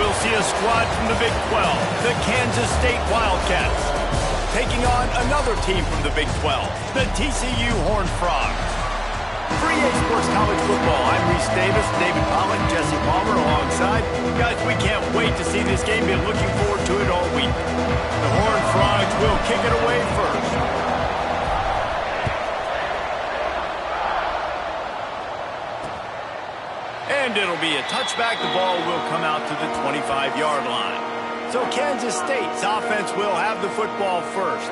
we'll see a squad from the Big 12, the Kansas State Wildcats, taking on another team from the Big 12, the TCU Horned Frogs. For EA Sports College Football, I'm Reese Davis, David Pollock, Jesse Palmer alongside. Guys, we can't wait to see this game. Been looking forward to it all week. The Horned Frogs will kick it away first. And it'll be a touchback. The ball will come out to the 25-yard line. So Kansas State's offense will have the football first.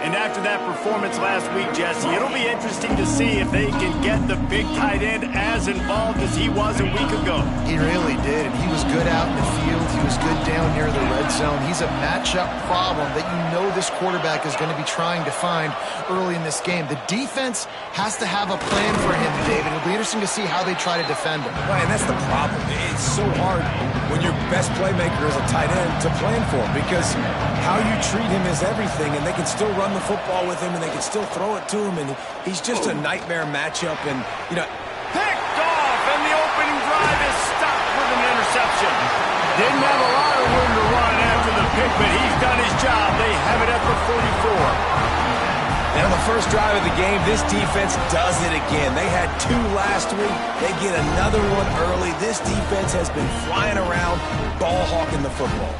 And after that performance last week, Jesse, it'll be interesting to see if they can get the big tight end as involved as he was a week ago. He really did, and he was good out in the field. He was good down near the red zone. He's a matchup problem that you know this quarterback is going to be trying to find early in this game. The defense has to have a plan for him, David. It'll be interesting to see how they try to defend him. Right, and that's the problem. It's so hard when your best playmaker is a tight end to plan for him, because how you treat him is everything, and they can still run the football with him, and they can still throw it to him, and he's just a nightmare matchup. And picked off, and the opening drive is stopped with an interception. Didn't have a lot of room to run after the pick, but he's done his job. They have it at the 44. And on the first drive of the game, this defense does it again. They had 2 last week. They get another one early. This defense has been flying around, ball hawking the football.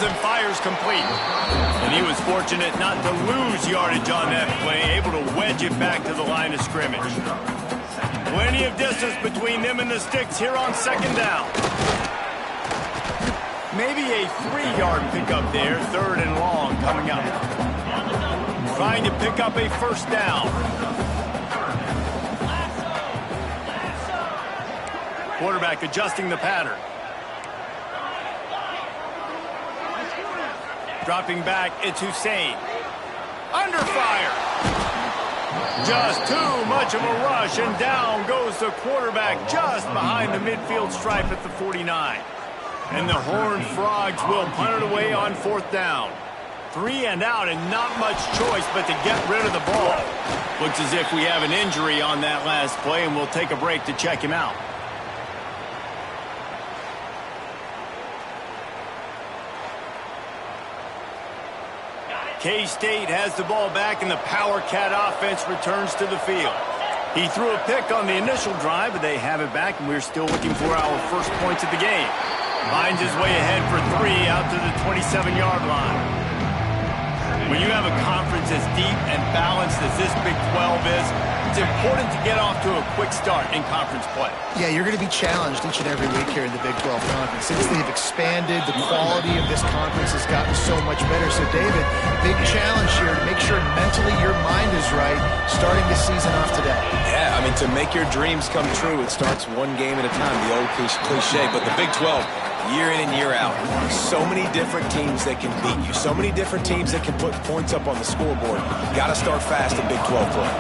And fires complete. And he was fortunate not to lose yardage on that play, able to wedge it back to the line of scrimmage. Plenty of distance between them and the sticks here on second down. Maybe a 3-yard pickup there, third and long coming up. Trying to pick up a first down. Quarterback adjusting the pattern. Dropping back, it's Hussein. Under fire. Just too much of a rush, and down goes the quarterback just behind the midfield stripe at the 49. And the Horned Frogs will punt it away on fourth down. 3 and out, and not much choice but to get rid of the ball. Looks as if we have an injury on that last play, and we'll take a break to check him out. K-State has the ball back, and the Power Cat offense returns to the field. He threw a pick on the initial drive, but they have it back, and we're still looking for our first points of the game. Finds his way ahead for 3 out to the 27-yard line. When you have a conference as deep and balanced as this Big 12 is, it's important to get off to a quick start in conference play. Yeah, you're going to be challenged each and every week here in the Big 12 Conference. Since they've expanded, the quality of this conference has gotten so much better. So, David, big challenge here to make sure mentally your mind is right starting the season off today. Yeah, I mean, to make your dreams come true, it starts one game at a time, the old cliche. But the Big 12, year in and year out, so many different teams that can beat you, so many different teams that can put points up on the scoreboard. Got to start fast in Big 12 play.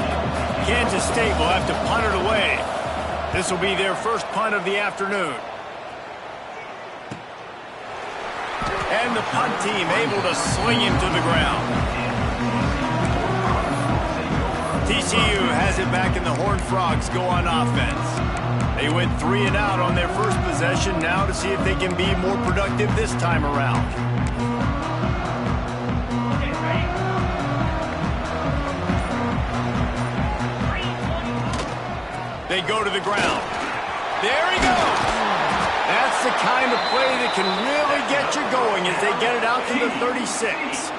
Kansas State will have to punt it away. This will be their first punt of the afternoon. And the punt team able to sling him to the ground. TCU has it back, and the Horned Frogs go on offense. They went 3 and out on their first possession, now to see if they can be more productive this time around. They go to the ground. There he goes. That's the kind of play that can really get you going as they get it out to the 36.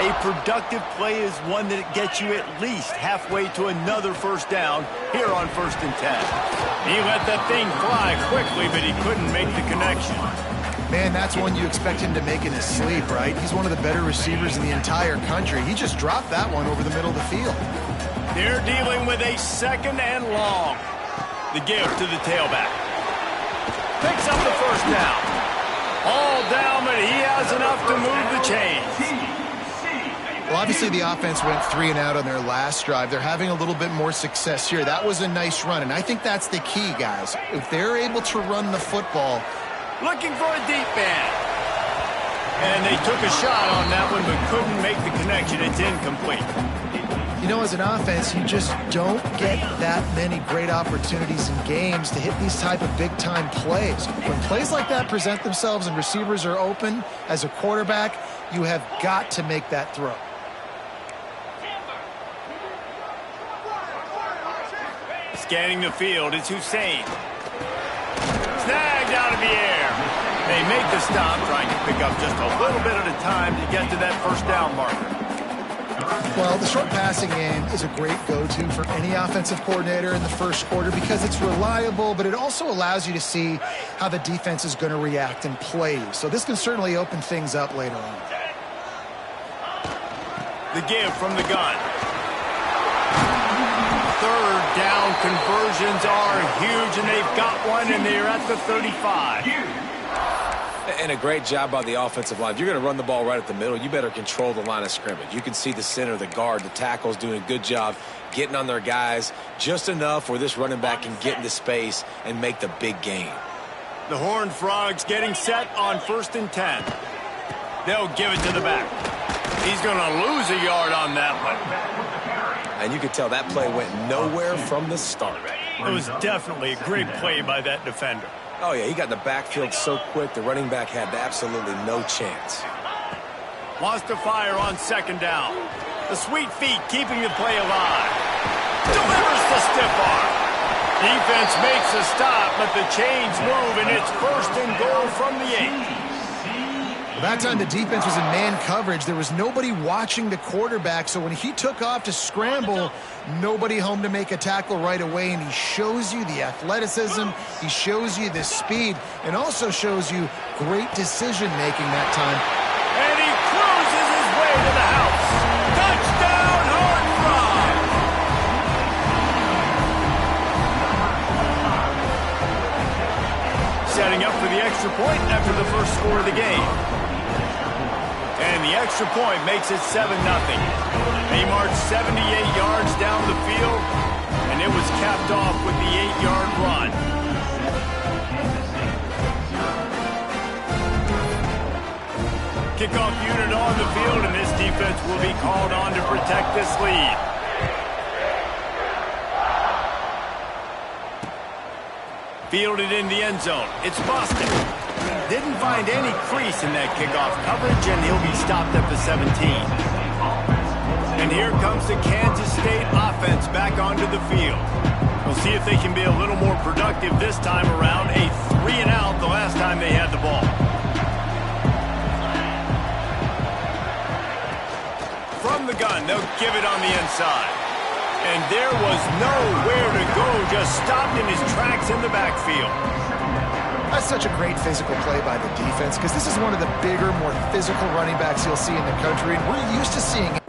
A productive play is one that gets you at least halfway to another first down here on 1st and 10. He let that thing fly quickly, but he couldn't make the connection. Man, that's one you expect him to make in his sleep, right? He's one of the better receivers in the entire country. He just dropped that one over the middle of the field. They're dealing with a 2nd and long. The give to the tailback. Picks up the first down. All down, but he has enough to move the chains. Well, obviously the offense went 3 and out on their last drive. They're having a little bit more success here. That was a nice run, and I think that's the key, guys. If they're able to run the football. Looking for a deep man. And they took a shot on that one, but couldn't make the connection. It's incomplete. You know, as an offense, you just don't get that many great opportunities in games to hit these type of big-time plays. When plays like that present themselves and receivers are open, as a quarterback, you have got to make that throw. Scanning the field, it's Hussein. Snagged out of the air. They make the stop, trying to pick up just a little bit at a time to get to that first down marker. Well, the short passing game is a great go-to for any offensive coordinator in the first quarter because it's reliable, but it also allows you to see how the defense is going to react and play you. So this can certainly open things up later on. The give from the gun. Third down conversions are huge, and they've got one, and they're at the 35. And a great job by the offensive line. If you're going to run the ball right at the middle, you better control the line of scrimmage. You can see the center, the guard, the tackles doing a good job getting on their guys just enough where this running back can get into space and make the big gain. The Horned Frogs getting set on 1st and 10. They'll give it to the back. He's going to lose a yard on that one. And you could tell that play went nowhere from the start. It was definitely a great play by that defender. Oh, yeah, he got in the backfield so quick, the running back had absolutely no chance. Wants to fire on 2nd down. The sweet feet keeping the play alive. Delivers the stiff arm. Defense makes a stop, but the chains move, and it's 1st and goal from the 8. That time the defense was in man coverage. There was nobody watching the quarterback, so when he took off to scramble, nobody home to make a tackle right away, and he shows you the athleticism, he shows you the speed, and also shows you great decision-making that time. And he cruises his way to the house. Touchdown, Horned Frogs! Setting up for the extra point after the first score of the game. And the extra point makes it 7-0. They marched 78 yards down the field, and it was capped off with the 8-yard run. Kickoff unit on the field, and this defense will be called on to protect this lead. Fielded in the end zone. It's Boston. Didn't find any crease in that kickoff coverage, and he'll be stopped at the 17. And here comes the Kansas State offense back onto the field. We'll see if they can be a little more productive this time around. A 3-and-out the last time they had the ball. From the gun, they'll give it on the inside. And there was nowhere to go, just stopped in his tracks in the backfield. That's such a great physical play by the defense because this is one of the bigger, more physical running backs you'll see in the country, and we're used to seeing it.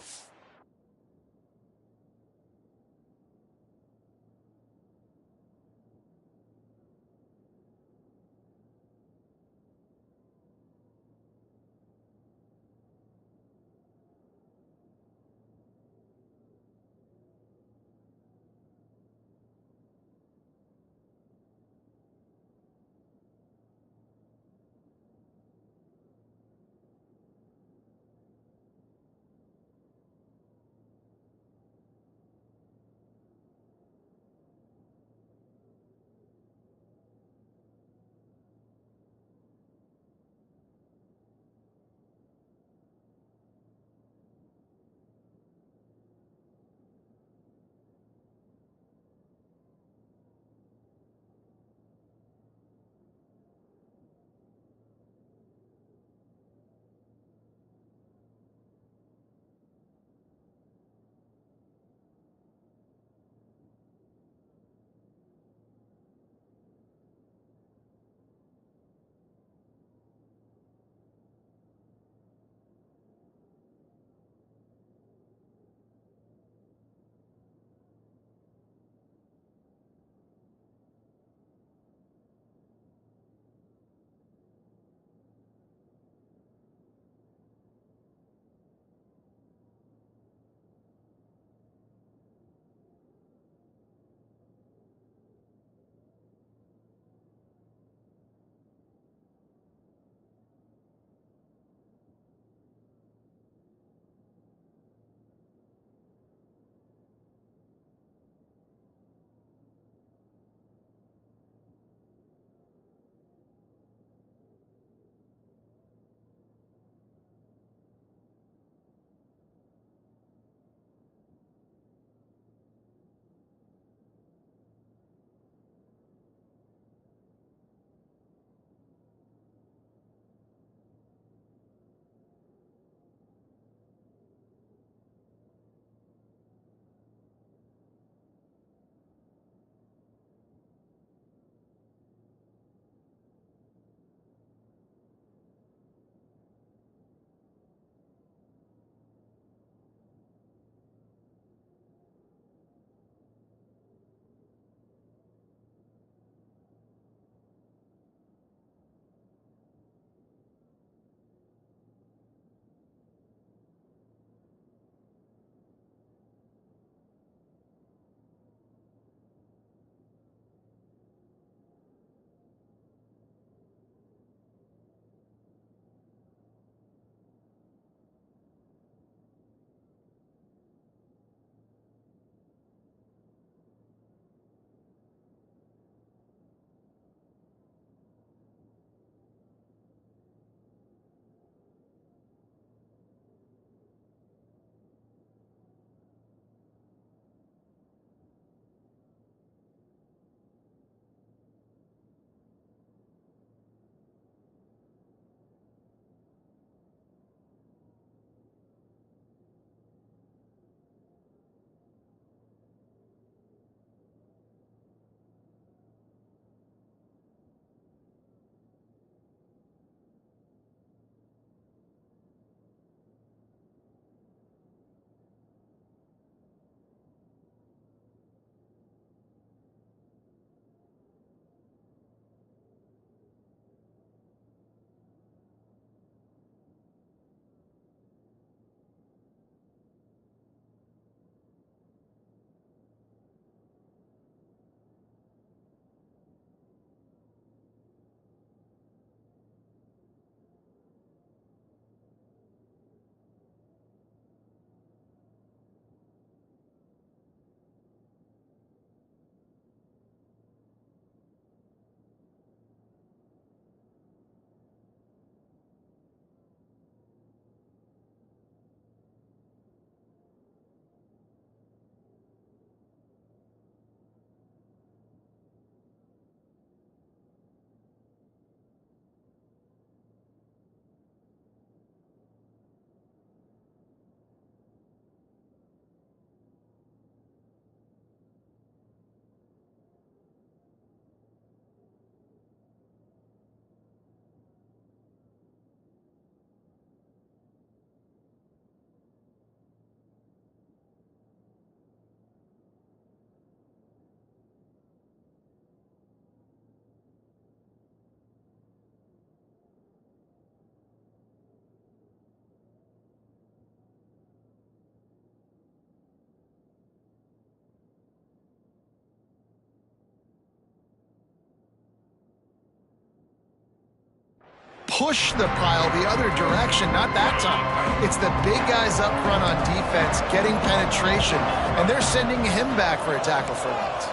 push the pile the other direction. Not that time. It's the big guys up front on defense getting penetration, and they're sending him back for a tackle for loss.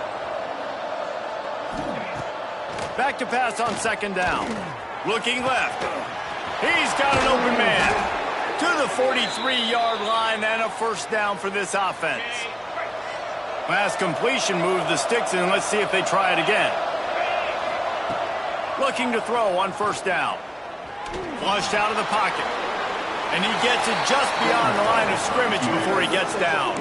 Back to pass on second down. Looking left. He's got an open man. To the 43-yard line and a first down for this offense. Pass completion, move the sticks in. Let's see if they try it again. Looking to throw on first down. Flushed out of the pocket. And he gets it just beyond the line of scrimmage before he gets down.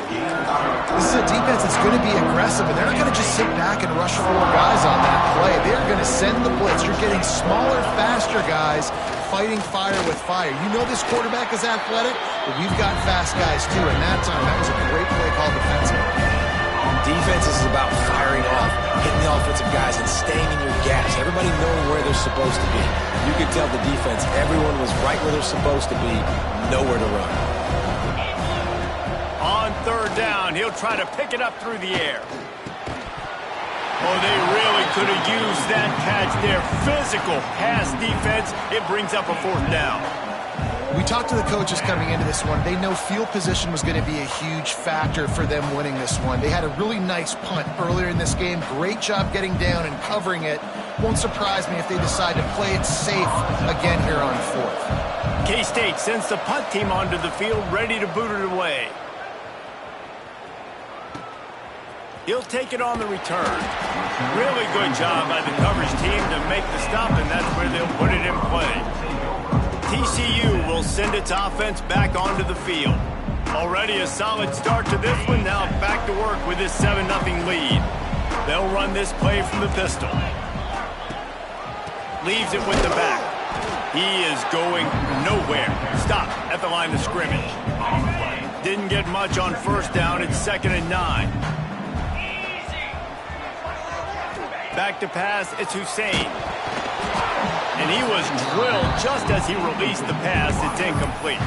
This is a defense that's going to be aggressive, and they're not going to just sit back and rush 4 guys on that play. They're going to send the blitz. You're getting smaller, faster guys fighting fire with fire. You know this quarterback is athletic, but we've got fast guys too, and that time, that was a great play called defensively. Defense is about firing off, hitting the offensive guys, and staying in your gaps. Everybody knowing where they're supposed to be. You could tell the defense, everyone was right where they're supposed to be, nowhere to run. On third down, he'll try to pick it up through the air. Oh, they really could have used that catch there. Physical pass defense. It brings up a fourth down. We talked to the coaches coming into this one. They know field position was going to be a huge factor for them winning this one. They had a really nice punt earlier in this game. Great job getting down and covering it. Won't surprise me if they decide to play it safe again here on fourth. K-State sends the punt team onto the field, ready to boot it away. He'll take it on the return. Really good job by the coverage team to make the stop, and that's where they'll put it in play. TCU will send its offense back onto the field. Already a solid start to this one. Now back to work with this 7-0 lead. They'll run this play from the pistol. Leaves it with the back. He is going nowhere. Stop at the line of scrimmage. Didn't get much on first down. It's 2nd and 9. Back to pass. It's Hussein. And he was drilled just as he released the pass. It's incomplete.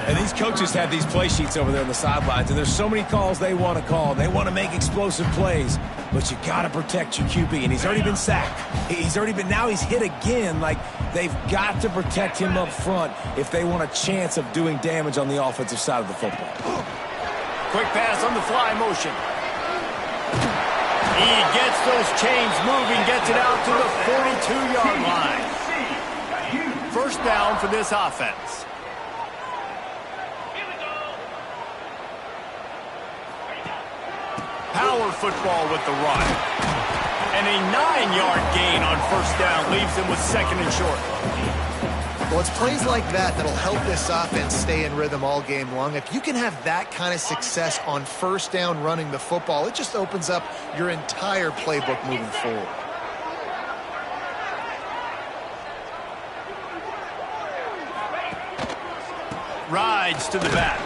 And these coaches have these play sheets over there on the sidelines, and there's so many calls they want to call. They want to make explosive plays, but you got to protect your QB, and he's already been sacked. Now he's hit again. Like, they've got to protect him up front if they want a chance of doing damage on the offensive side of the football. Quick pass on the fly motion. He gets those chains moving, gets it out to the 42-yard line. First down for this offense. Power football with the run. And a 9-yard gain on first down leaves him with 2nd and short. Well, it's plays like that that'll help this offense stay in rhythm all game long. If you can have that kind of success on first down running the football, it just opens up your entire playbook moving forward. Rides to the back.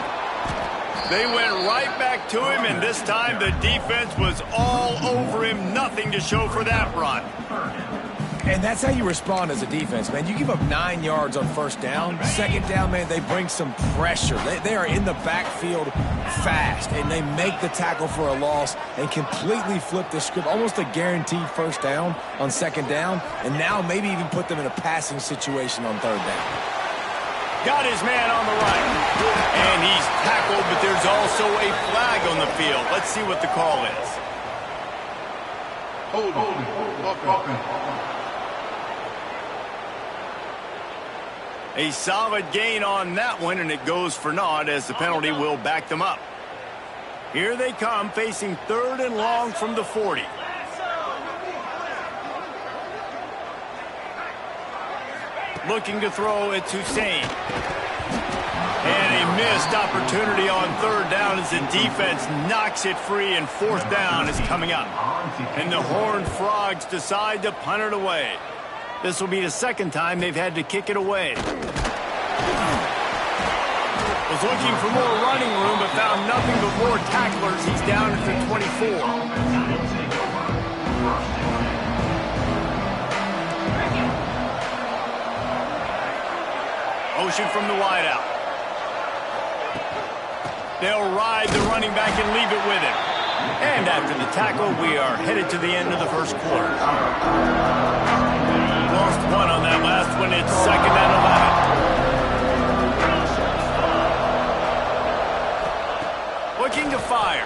They went right back to him, and this time the defense was all over him. Nothing to show for that run. And that's how you respond as a defense, man. You give up 9 yards on first down. Second down, man, they bring some pressure. They are in the backfield fast, and they make the tackle for a loss and completely flip the script. Almost a guaranteed first down on second down, and now maybe even put them in a passing situation on third down. Got his man on the right. And he's tackled, but there's also a flag on the field. Let's see what the call is. A solid gain on that one, and it goes for naught as the penalty will back them up. Here they come, facing 3rd and long from the 40. Looking to throw, it's Hussein. And a missed opportunity on third down as the defense knocks it free, and fourth down is coming up. And the Horned Frogs decide to punt it away. This will be the 2nd time they've had to kick it away. Was looking for more running room, but found nothing but more tacklers. He's down at the 24. Motion from the wideout. They'll ride the running back and leave it with him. And after the tackle, we are headed to the end of the first quarter. lost one on that last one. It's 2nd and 11. Looking to fire.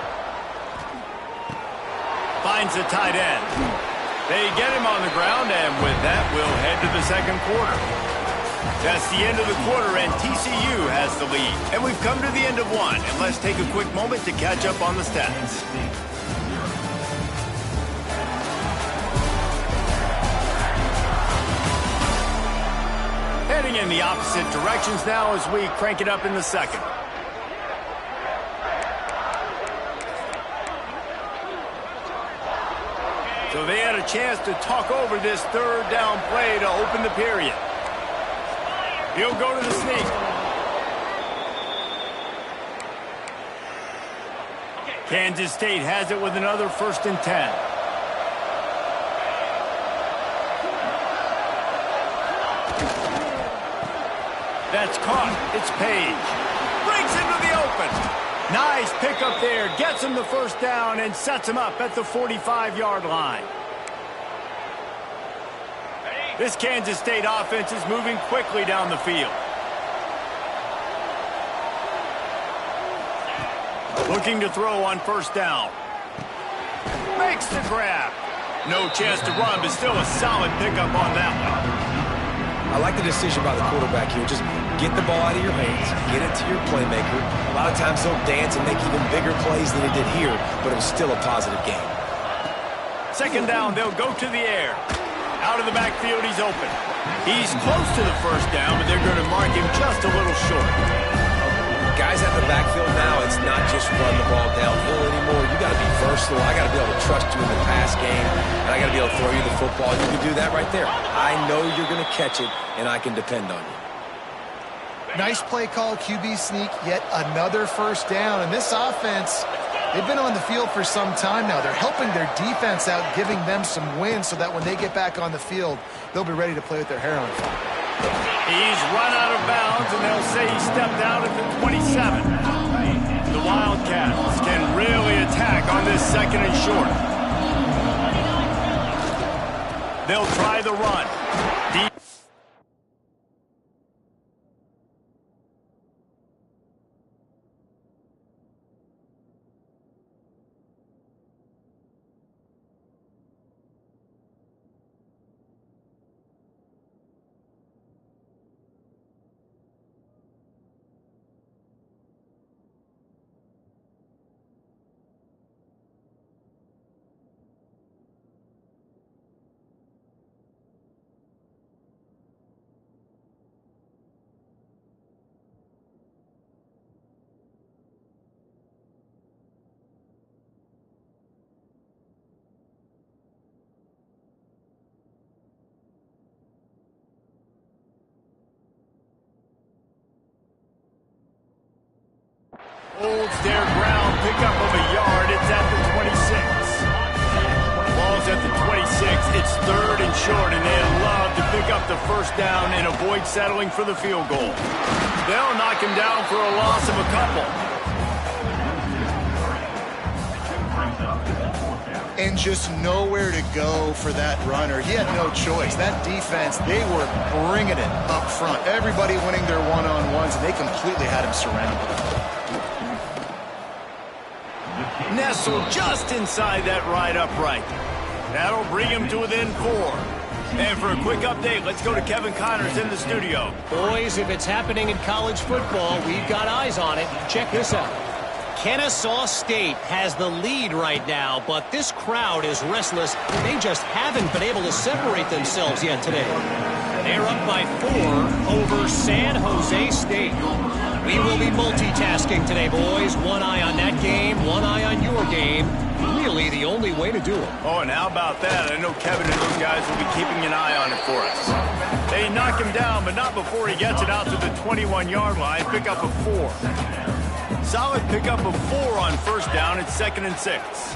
Finds the tight end. They get him on the ground, and with that, we'll head to the second quarter. That's the end of the quarter, and TCU has the lead. And we've come to the end of one, and let's take a quick moment to catch up on the stats. Heading in the opposite directions now as we crank it up in the second. So they had a chance to talk over this 3rd down play to open the period. He'll go to the sneak. Kansas State has it with another 1st and 10. That's caught. It's Page. Breaks into the open. Nice pickup there. Gets him the 1st down and sets him up at the 45-yard line. This Kansas State offense is moving quickly down the field. Looking to throw on 1st down. Makes the grab. No chance to run, but still a solid pickup on that one. I like the decision by the quarterback here. Just get the ball out of your hands, get it to your playmaker. A lot of times he'll dance and make even bigger plays than he did here, but it was still a positive game. 2nd down, they'll go to the air. Out of the backfield, he's open. He's close to the 1st down, but they're going to mark him just a little short. Guys at the backfield now, it's not just run the ball downhill anymore. You got to be versatile. I got to be able to trust you in the pass game, and I got to be able to throw you the football. You can do that right there. I know you're going to catch it, and I can depend on you. Nice play call, QB sneak, yet another 1st down. And this offense, they've been on the field for some time now. They're helping their defense out, giving them some wins so that when they get back on the field, they'll be ready to play with their hair on fire. He's run out of bounds, and they'll say he stepped out at the 27. The Wildcats can really attack on this 2nd and short. They'll try the run. Deep. Holds their ground, pickup of a yard. It's at the 26. Ball's at the 26. It's 3rd and short, and they'd love to pick up the 1st down and avoid settling for the field goal. They'll knock him down for a loss of a couple. And just nowhere to go for that runner. He had no choice. That defense, they were bringing it up front. Everybody winning their one-on-ones, and they completely had him surrounded. Nestled just inside that right upright. That'll bring him to within 4. And for a quick update, let's go to Kevin Connors in the studio. Boys, if it's happening in college football, we've got eyes on it. Check this out. Kennesaw State has the lead right now, but this crowd is restless. They just haven't been able to separate themselves yet today. They're up by 4 over San Jose State. We will be multitasking today, boys. One eye on that game, one eye on your game. Really the only way to do it. Oh, and how about that? I know Kevin and those guys will be keeping an eye on it for us. They knock him down, but not before he gets it out to the 21-yard line. Pick up a 4. Solid pickup of 4 on 1st down. It's 2nd and 6.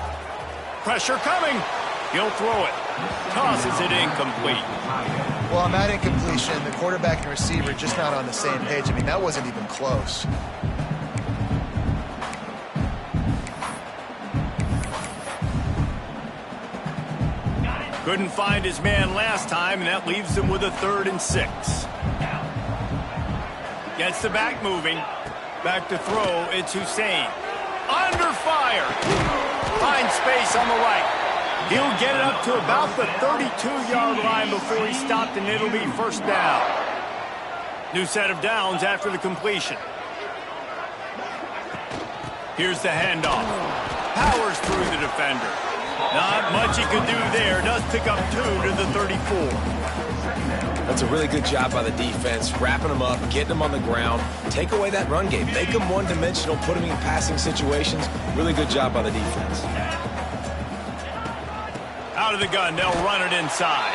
Pressure coming. He'll throw it. Tosses it incomplete. Well, on that incompletion, the quarterback and receiver just not on the same page. I mean, that wasn't even close. Couldn't find his man last time, and that leaves him with a 3rd and 6. Gets the back moving. Back to throw, it's Hussein. Under fire. Finds space on the right. He'll get it up to about the 32-yard line before he's stopped, and it'll be 1st down. New set of downs after the completion. Here's the handoff. Powers through the defender. Not much he could do there. Does pick up 2 to the 34. That's a really good job by the defense, wrapping them up, getting them on the ground, take away that run game, make them one-dimensional, put them in passing situations. Really good job by the defense. Out of the gun, they'll run it inside.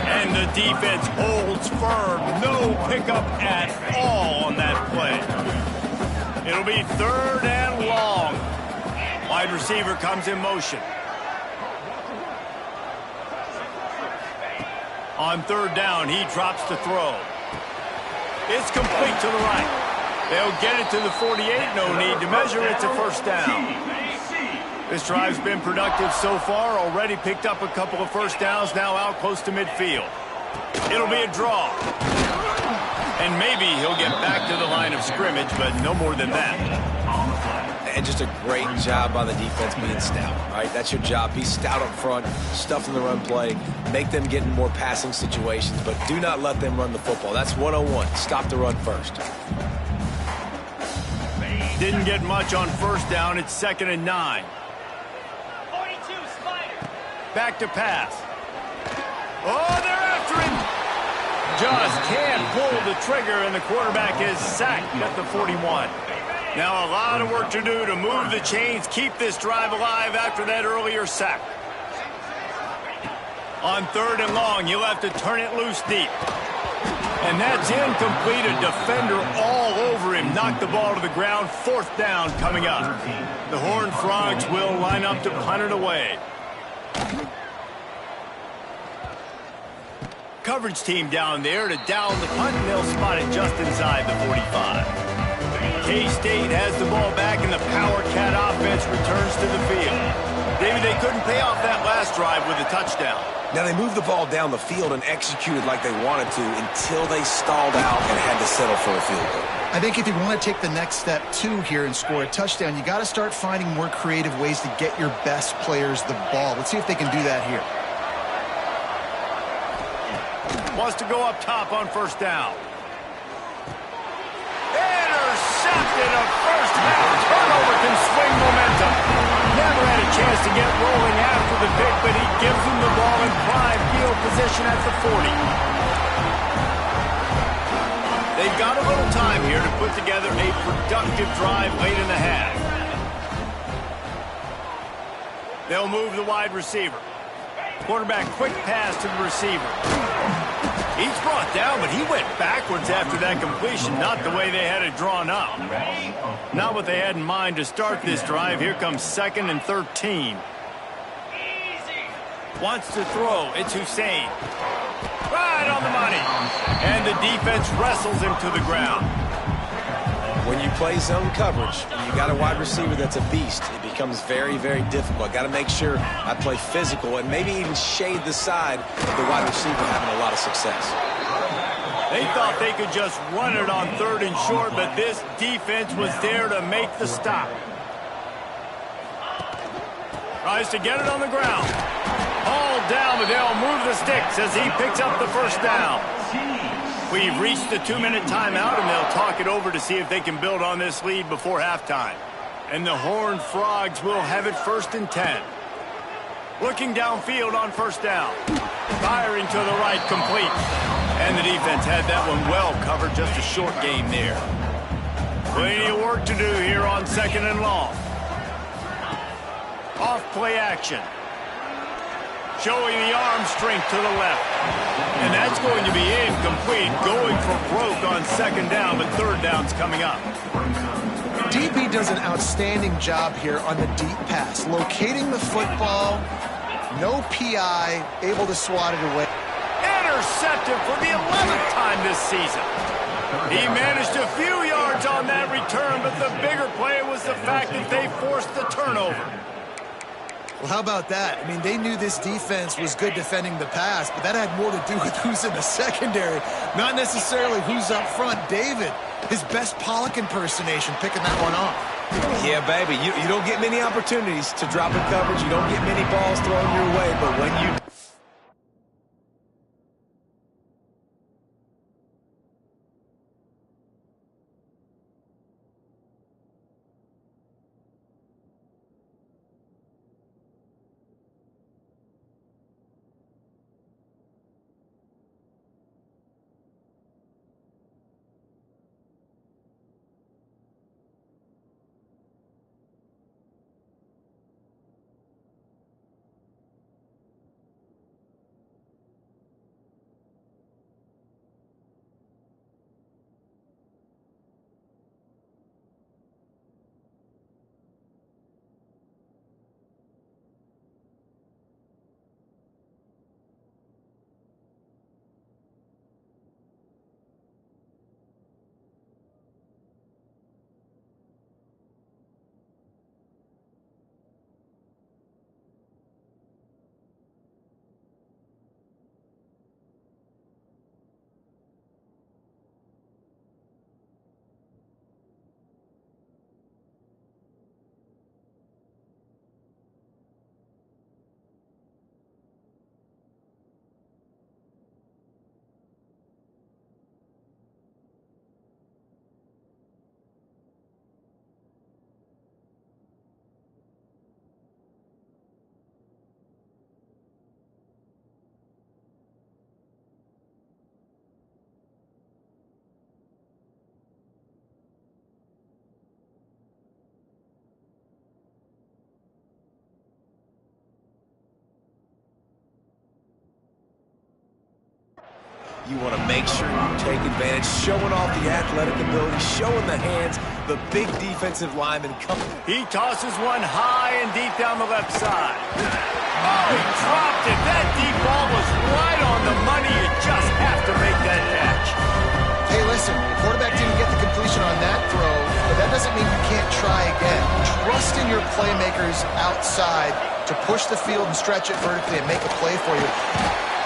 And the defense holds firm. No pickup at all on that play. It'll be 3rd and long. Wide receiver comes in motion. On 3rd down, he drops to throw. It's complete to the right. They'll get it to the 48. No need to measure. It's a 1st down. This drive's been productive so far. Already picked up a couple of 1st downs. Now out close to midfield. It'll be a draw. And maybe he'll get back to the line of scrimmage, but no more than that. And just a great job by the defense being stout, right? That's your job. Be stout up front, stuff in the run play, make them get in more passing situations, but do not let them run the football. That's 101. Stop the run first. Didn't get much on 1st down. It's 2nd and 9. 42, Spider. Back to pass. Oh, they're after him. Just can't pull the trigger, and the quarterback is sacked at the 41. Now a lot of work to do to move the chains, keep this drive alive after that earlier sack. On 3rd and long, you'll have to turn it loose deep. And that's incomplete. A defender all over him. Knocked the ball to the ground. 4th down coming up. The Horned Frogs will line up to punt it away. Coverage team down there to down the punt, and they'll spot it just inside the 45. K-State has the ball back, and the Power Cat offense returns to the field. David, they couldn't pay off that last drive with a touchdown. Now, they moved the ball down the field and executed like they wanted to until they stalled out and had to settle for a field goal. I think if you want to take the next step, too, here and score a touchdown, you got to start finding more creative ways to get your best players the ball. Let's see if they can do that here. Wants to go up top on 1st down. Intercepted. A first-half turnover can swing momentum. Never had a chance to get rolling after the pick, but he gives them the ball in prime field position at the 40. They've got a little time here to put together a productive drive late in the half. They'll move the wide receiver. Quarterback quick pass to the receiver. He's brought down, but he went backwards after that completion. Not the way they had it drawn up. Not what they had in mind to start this drive. Here comes 2nd and 13. Wants to throw. It's Hussein. Right on the money. And the defense wrestles him to the ground. When you play zone coverage, you got a wide receiver that's a beast. It becomes very, very difficult. Got to make sure I play physical and maybe even shade the side of the wide receiver having a lot of success. They thought they could just run it on 3rd and short, but this defense was there to make the stop. Tries to get it on the ground. Hauled down, but they'll move the sticks as he picks up the 1st down. We've reached the 2-minute timeout, and they'll talk it over to see if they can build on this lead before halftime. And the Horned Frogs will have it 1st and 10. Looking downfield on 1st down. Firing to the right, complete. And the defense had that one well covered, just a short gain there. Plenty of work to do here on 2nd and long. Off play action. Showing the arm strength to the left. And that's going to be incomplete. Going for broke on 2nd down, but 3rd down's coming up. DB does an outstanding job here on the deep pass. Locating the football, no PI, able to swat it away. Intercepted for the 11th time this season. He managed a few yards on that return, but the bigger play was the fact that they forced the turnover. Well, how about that? I mean, they knew this defense was good defending the pass, but that had more to do with who's in the secondary, not necessarily who's up front. David, his best Pollock impersonation, picking that one off. Yeah, baby, you don't get many opportunities to drop in coverage. You don't get many balls thrown your way, but when you do, you want to make sure you take advantage, showing off the athletic ability, showing the hands, the big defensive lineman coming. He tosses one high and deep down the left side. Oh, he dropped it. That deep ball was right on the money. You just have to make that catch. Hey, listen, the quarterback didn't get the completion on that throw, but that doesn't mean you can't try again. Trust in your playmakers outside to push the field and stretch it vertically and make a play for you.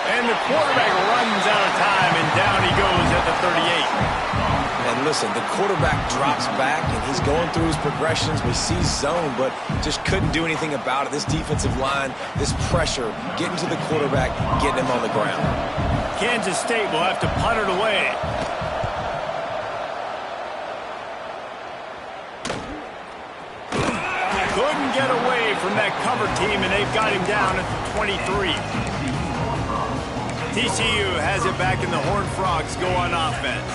And the quarterback runs out of time, and down he goes at the 38. And listen, the quarterback drops back, and he's going through his progressions. We see zone, but just couldn't do anything about it. This defensive line, this pressure, getting to the quarterback, getting him on the ground. Kansas State will have to punt it away. Couldn't get away from that cover team, and they've got him down at the 23. TCU has it back, and the Horned Frogs go on offense.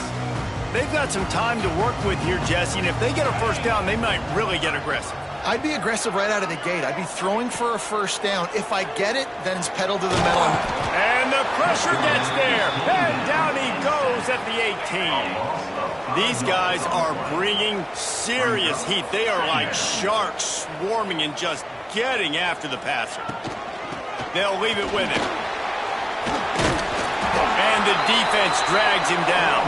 They've got some time to work with here, Jesse, and if they get a first down, they might really get aggressive. I'd be aggressive right out of the gate. I'd be throwing for a first down. If I get it, then it's pedal to the metal. And the pressure gets there, and down he goes at the 18. These guys are bringing serious heat. They are like sharks swarming and just getting after the passer. They'll leave it with him. And the defense drags him down.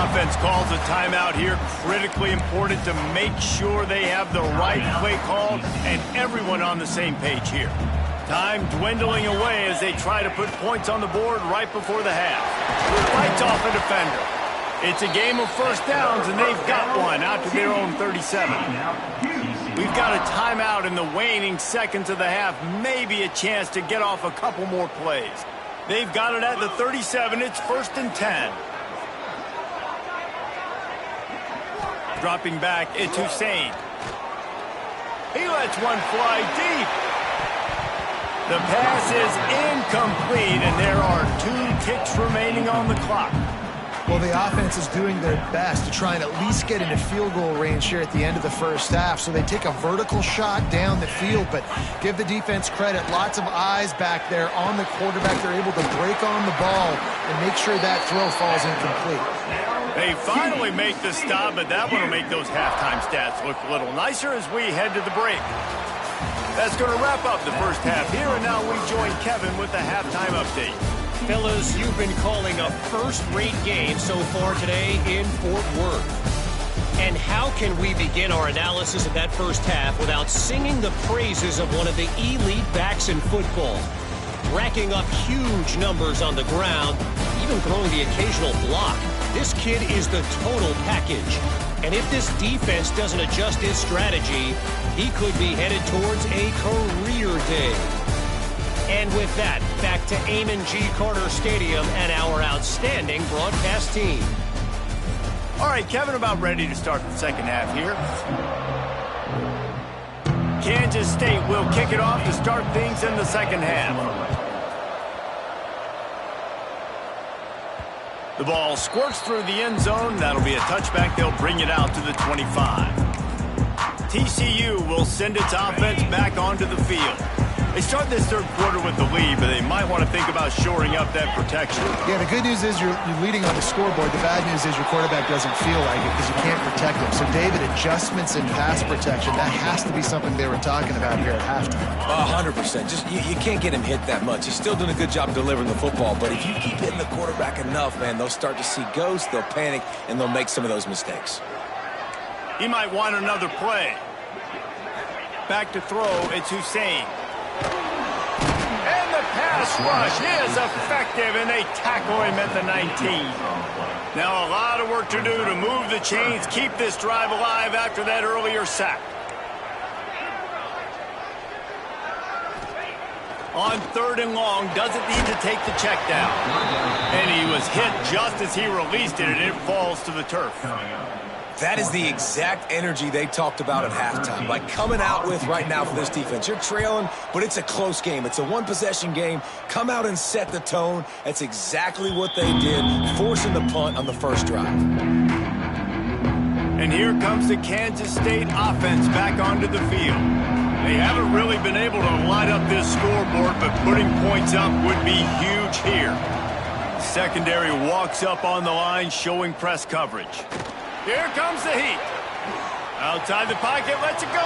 Offense calls a timeout here. Critically important to make sure they have the right play call and everyone on the same page here. Time dwindling away as they try to put points on the board right before the half. Fights off a defender. It's a game of first downs, and they've got one out to their own 37. We've got a timeout in the waning seconds of the half. Maybe a chance to get off a couple more plays. They've got it at the 37. It's 1st and 10. Dropping back, it's Hussein. He lets one fly deep. The pass is incomplete, and there are 2 ticks remaining on the clock. Well, the offense is doing their best to try and at least get into field goal range here at the end of the first half. So they take a vertical shot down the field, but give the defense credit. Lots of eyes back there on the quarterback. They're able to break on the ball and make sure that throw falls incomplete. They finally make the stop, but that one will make those halftime stats look a little nicer as we head to the break. That's going to wrap up the first half here, and now we join Kevin with the halftime update. Fellas, you've been calling a first-rate game so far today in Fort Worth. And how can we begin our analysis of that first half without singing the praises of one of the elite backs in football? Racking up huge numbers on the ground, even throwing the occasional block. This kid is the total package. And if this defense doesn't adjust his strategy, he could be headed towards a career day. And with that, back to Amon G. Carter Stadium and our outstanding broadcast team. All right, Kevin, about ready to start the second half here. Kansas State will kick it off to start things in the second half. The ball squirts through the end zone. That'll be a touchback. They'll bring it out to the 25. TCU will send its offense back onto the field. They start this third quarter with the lead, but they might want to think about shoring up that protection. Yeah, the good news is you're leading on the scoreboard. The bad news is your quarterback doesn't feel like it because you can't protect him. So, David, adjustments in pass protection, that has to be something they were talking about here at halftime. 100%. Just you can't get him hit that much. He's still doing a good job delivering the football, but if you keep hitting the quarterback enough, man, they'll start to see ghosts, they'll panic, and they'll make some of those mistakes. He might want another play. Back to throw, it's Hussein. And the pass rush is effective, and they tackle him at the 19. Now a lot of work to do to move the chains, keep this drive alive after that earlier sack. On third and long, doesn't need to take the check down. And he was hit just as he released it, and it falls to the turf. That is the exact energy they talked about at halftime. Like coming out with right now for this defense. You're trailing, but it's a close game. It's a one-possession game. Come out and set the tone. That's exactly what they did, forcing the punt on the first drive. And here comes the Kansas State offense back onto the field. They haven't really been able to light up this scoreboard, but putting points up would be huge here. Secondary walks up on the line, showing press coverage. Here comes the heat. Outside the pocket, lets it go.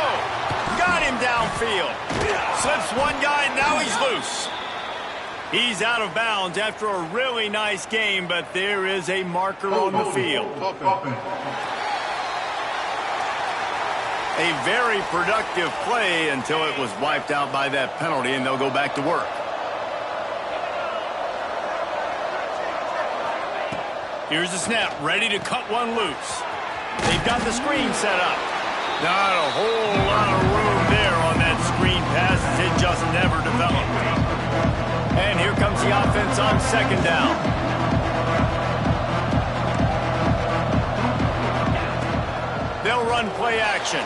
Got him downfield. Slips one guy, and now he's loose. He's out of bounds after a really nice game, but there is a marker on the field. A very productive play until it was wiped out by that penalty, and they'll go back to work. Here's the snap, ready to cut one loose. They've got the screen set up. Not a whole lot of room there on that screen pass. It just never developed. And here comes the offense on second down. They'll run play action.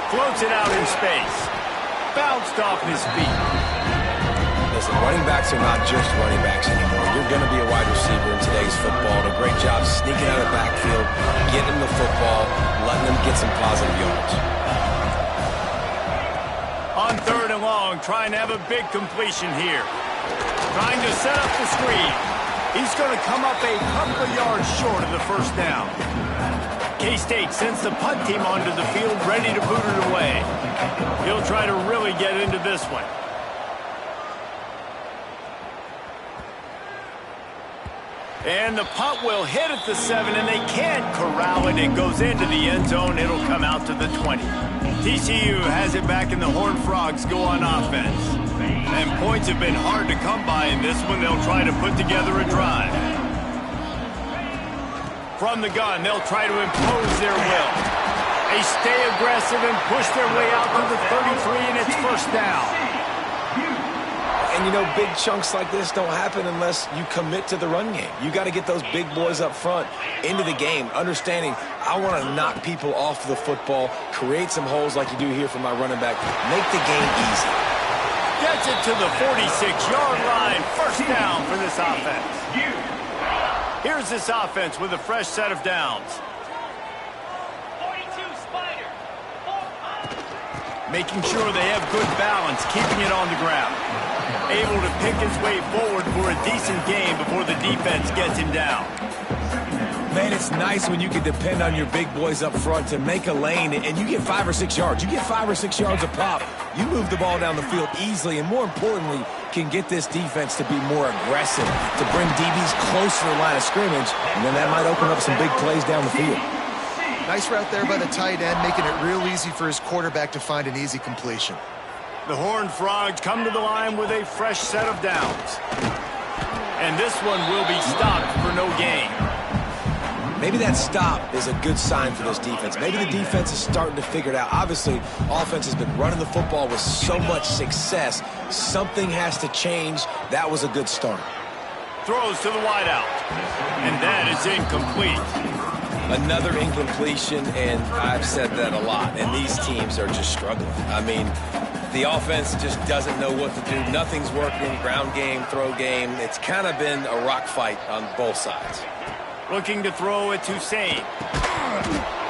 Floats it out in space. Bounced off his feet. Listen, running backs are not just running backs anymore. You're going to be a wide receiver in today's football. And a great job sneaking out of the backfield, getting them the football, letting them get some positive yards. On third and long, trying to have a big completion here. Trying to set up the screen. He's going to come up a couple of yards short of the first down. K-State sends the punt team onto the field, ready to boot it away. He'll try to really get into this one. And the punt will hit at the 7, and they can't corral it. It goes into the end zone. It'll come out to the 20. TCU has it back, and the Horned Frogs go on offense. And points have been hard to come by in this one. They'll try to put together a drive. From the gun, they'll try to impose their will. They stay aggressive and push their way out to the 33, and it's first down. And, you know, big chunks like this don't happen unless you commit to the run game. You got to get those big boys up front into the game, understanding I want to knock people off the football, create some holes like you do here for my running back, make the game easy. Gets it to the 46-yard line. First down for this offense. Here's this offense with a fresh set of downs. Making sure they have good balance, keeping it on the ground. Able to pick his way forward for a decent game before the defense gets him down. Man, it's nice when you can depend on your big boys up front to make a lane, and you get 5 or 6 yards. You get 5 or 6 yards a pop. You move the ball down the field easily, and more importantly, can get this defense to be more aggressive, to bring DBs closer to the line of scrimmage, and then that might open up some big plays down the field. Nice route there by the tight end, making it real easy for his quarterback to find an easy completion. The Horned Frogs come to the line with a fresh set of downs. And this one will be stopped for no gain. Maybe that stop is a good sign for this defense. Maybe the defense is starting to figure it out. Obviously, offense has been running the football with so much success. Something has to change. That was a good start. Throws to the wideout. And that is incomplete. Another incompletion, and I've said that a lot. And these teams are just struggling. I mean, the offense just doesn't know what to do. Nothing's working. Ground game, throw game. It's kind of been a rock fight on both sides. Looking to throw it to Hussein.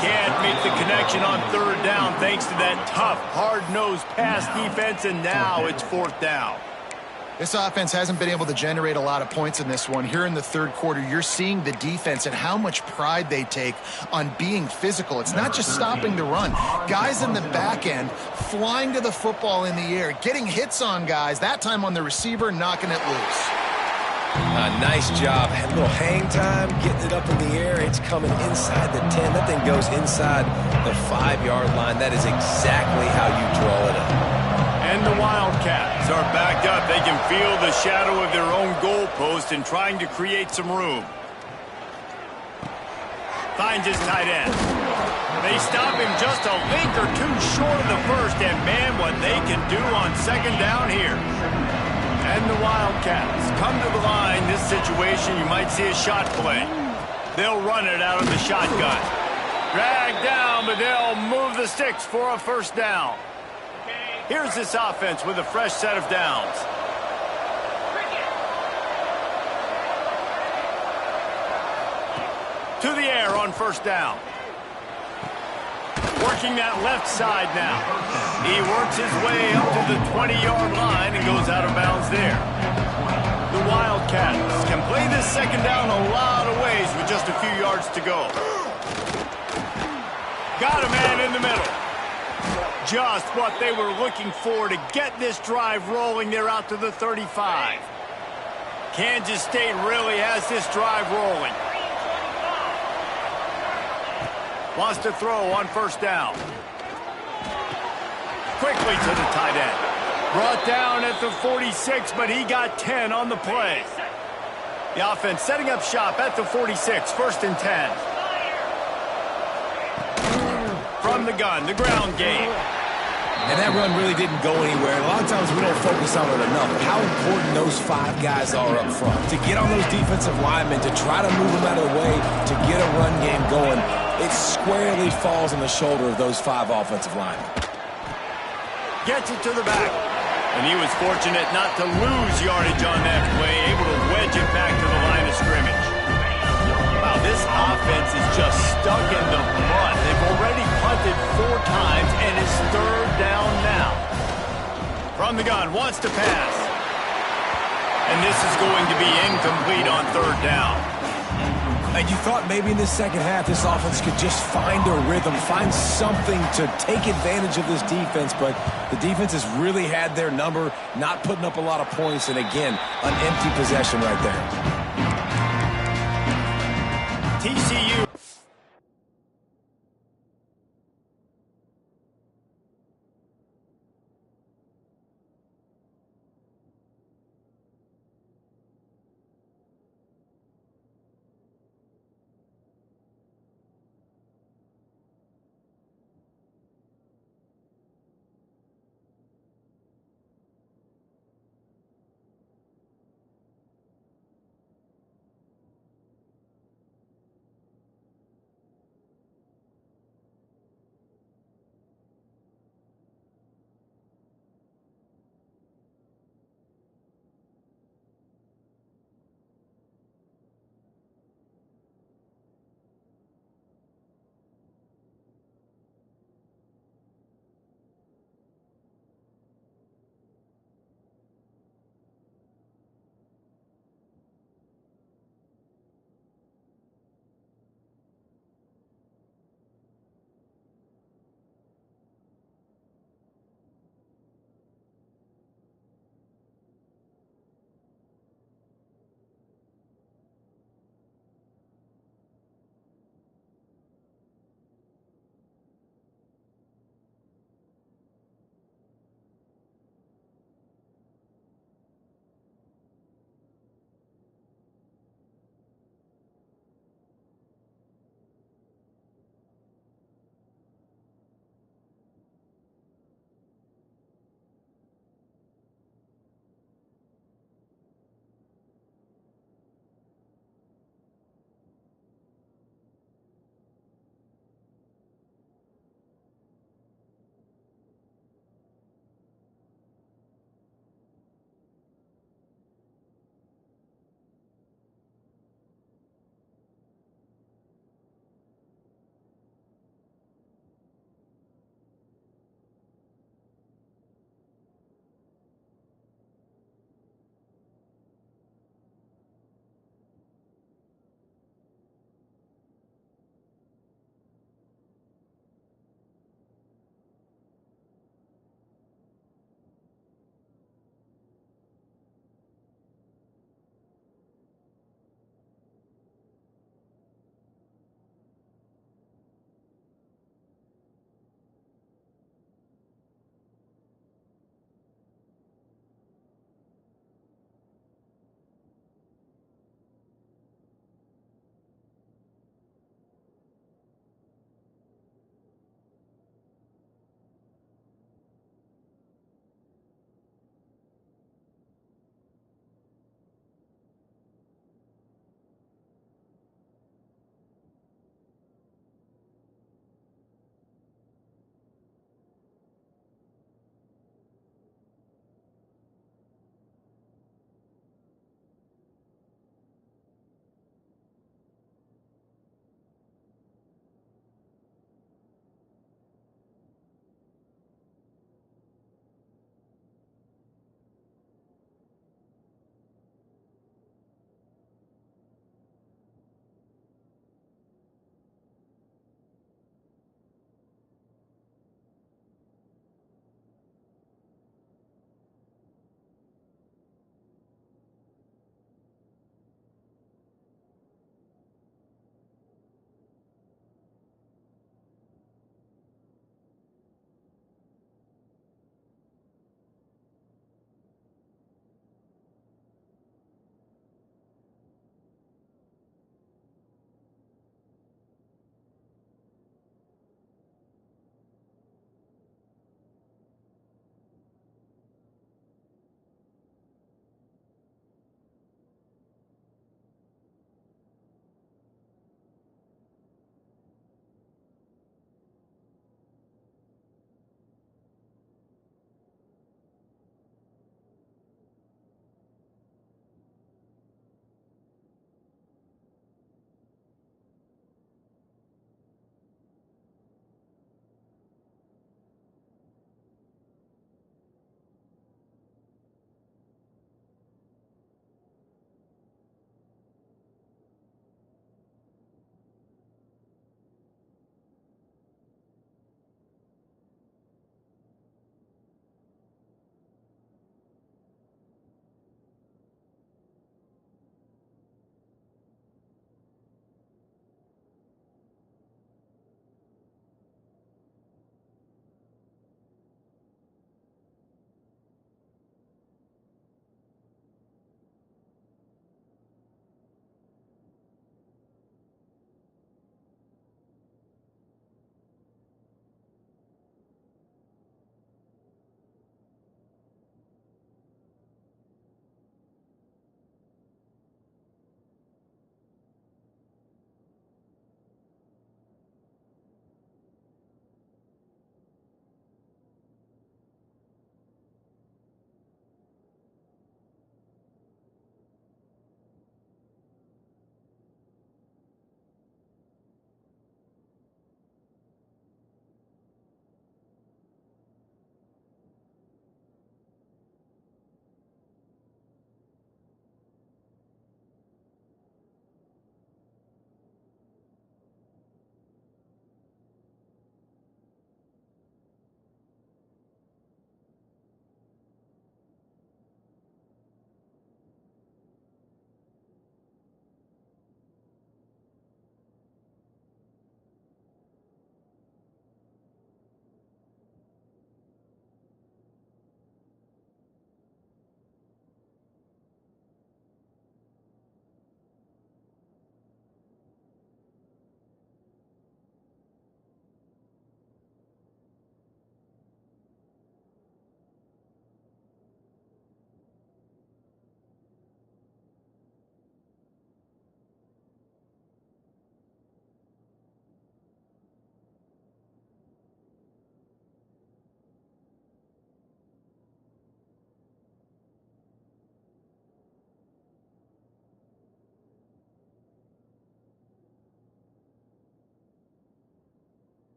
Can't make the connection on third down thanks to that tough, hard-nosed pass defense, and now it's fourth down. This offense hasn't been able to generate a lot of points in this one. Here in the third quarter, you're seeing the defense and how much pride they take on being physical. It's not just stopping the run. Guys in the back end flying to the football in the air, getting hits on guys, that time on the receiver, knocking it loose. Nice job. A little hang time, getting it up in the air. It's coming inside the 10. That thing goes inside the 5-yard line. That is exactly how you draw it up. And the Wildcats are backed up. They can feel the shadow of their own goalpost and trying to create some room. Finds his tight end. They stop him just a link or two short of the first, and man, what they can do on second down here. And the Wildcats come to the line. This situation, you might see a shot play. They'll run it out of the shotgun. Dragged down, but they'll move the sticks for a first down. Here's this offense with a fresh set of downs. To the air on first down. Working that left side now. He works his way up to the 20-yard line and goes out of bounds there. The Wildcats can play this second down a lot of ways with just a few yards to go. Got a man in the middle. Just what they were looking for to get this drive rolling. They're out to the 35. Kansas State really has this drive rolling. Wants to throw on first down. Quickly to the tight end. Brought down at the 46, but he got 10 on the play. The offense setting up shop at the 46, first and 10. From the gun, the ground game. And that run really didn't go anywhere. A lot of times we don't focus on it enough. How important those 5 guys are up front. To get on those defensive linemen, to try to move them out of the way, to get a run game going, it squarely falls on the shoulder of those 5 offensive linemen. Gets it to the back. And he was fortunate not to lose yardage on that play, able to wedge it back to the line of scrimmage. Wow, this offense is just stuck in the mud. They've already punted 4 times and it's third down now. From the gun, wants to pass. And this is going to be incomplete on third down. And you thought maybe in the second half this offense could just find a rhythm, find something to take advantage of this defense, but the defense has really had their number, not putting up a lot of points, and again, an empty possession right there. TCU.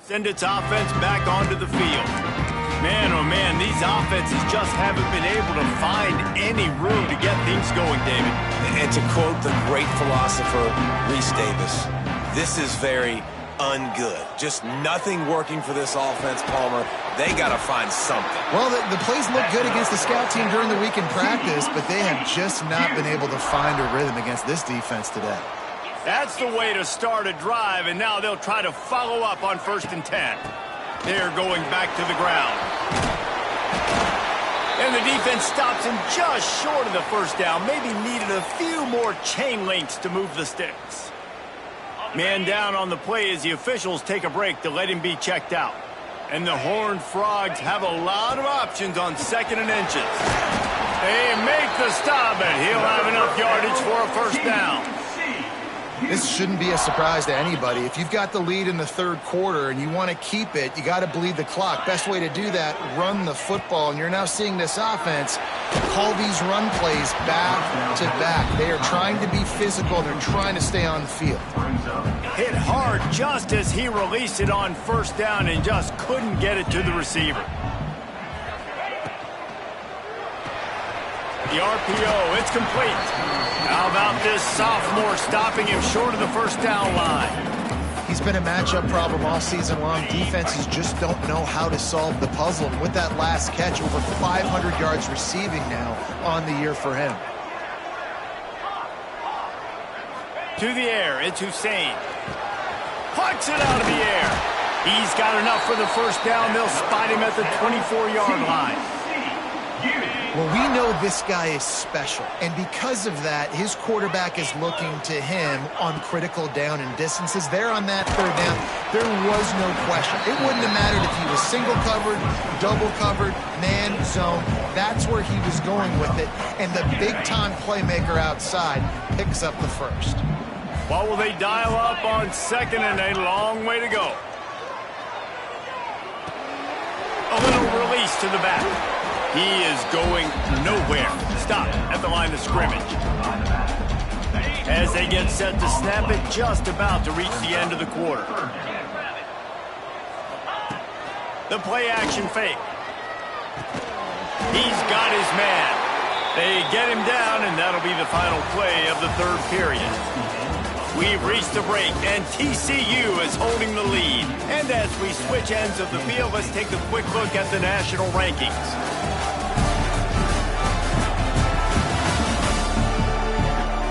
Send its offense back onto the field. Man, oh man, these offenses just haven't been able to find any room to get things going, David. And to quote the great philosopher, Reese Davis, this is very ungood. Just nothing working for this offense, Palmer. They got to find something. Well, the plays look good against the scout team during the week in practice, but they have just not been able to find a rhythm against this defense today. That's the way to start a drive, and now they'll try to follow up on 1st and 10. They're going back to the ground. And the defense stops him just short of the first down. Maybe needed a few more chain links to move the sticks. Man down on the play as the officials take a break to let him be checked out. And the Horned Frogs have a lot of options on 2nd and inches. They make the stop, and he'll have enough yardage for a first down. This shouldn't be a surprise to anybody. If you've got the lead in the 3rd quarter and you want to keep it, you got to bleed the clock. Best way to do that, run the football. And you're now seeing this offense call these run plays back to back. They are trying to be physical. They're trying to stay on the field. Hit hard just as he released it on 1st down and just couldn't get it to the receiver. The RPO, it's complete. How about this sophomore stopping him short of the first down line? He's been a matchup problem all season long. Defenses just don't know how to solve the puzzle. And with that last catch, over 500 yards receiving now on the year for him. To the air, it's Hussein. Pucks it out of the air. He's got enough for the first down. They'll spot him at the 24-yard line. Well, we know this guy is special, and because of that, his quarterback is looking to him on critical down and distances. There on that 3rd down, there was no question. It wouldn't have mattered if he was single covered, double covered, man, zone. That's where he was going with it, and the big-time playmaker outside picks up the first. What will they dial up on 2nd and a long way to go? A little release to the back. He is going nowhere. Stop at the line of scrimmage. As they get set to snap it, just about to reach the end of the quarter. The play action fake. He's got his man. They get him down, and that'll be the final play of the 3rd period. We've reached the break, and TCU is holding the lead. And as we switch ends of the field, let's take a quick look at the national rankings.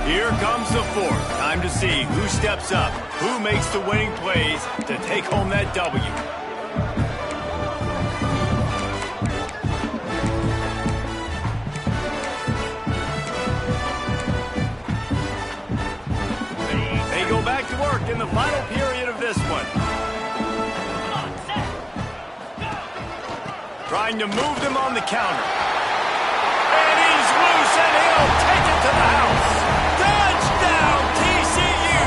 Here comes the 4th. Time to see who steps up, who makes the winning plays to take home that W. They go back to work in the final period of this one. Trying to move them on the counter. And he's loose, and he'll take it to the house. Touchdown, TCU!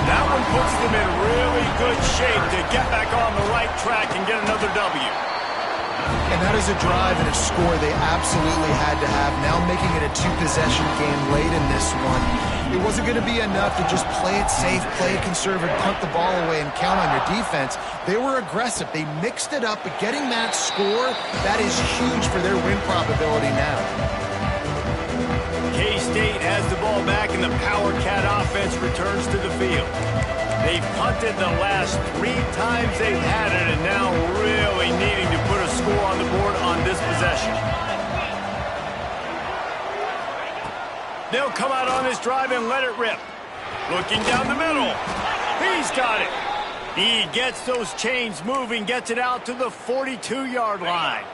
That one puts them in really good shape to get back on the right track and get another W. And that is a drive and a score they absolutely had to have. Now making it a 2-possession game late in this one. It wasn't going to be enough to just play it safe, play it conservative, punt the ball away, and count on your defense. They were aggressive. They mixed it up, but getting that score, that is huge for their win probability now. K-State has the ball back, and the Power Cat offense returns to the field. They've punted the last 3 times they've had it, and now really needing to put a score on the board on this possession. They'll come out on this drive and let it rip. Looking down the middle. He's got it. He gets those chains moving, gets it out to the 42-yard line.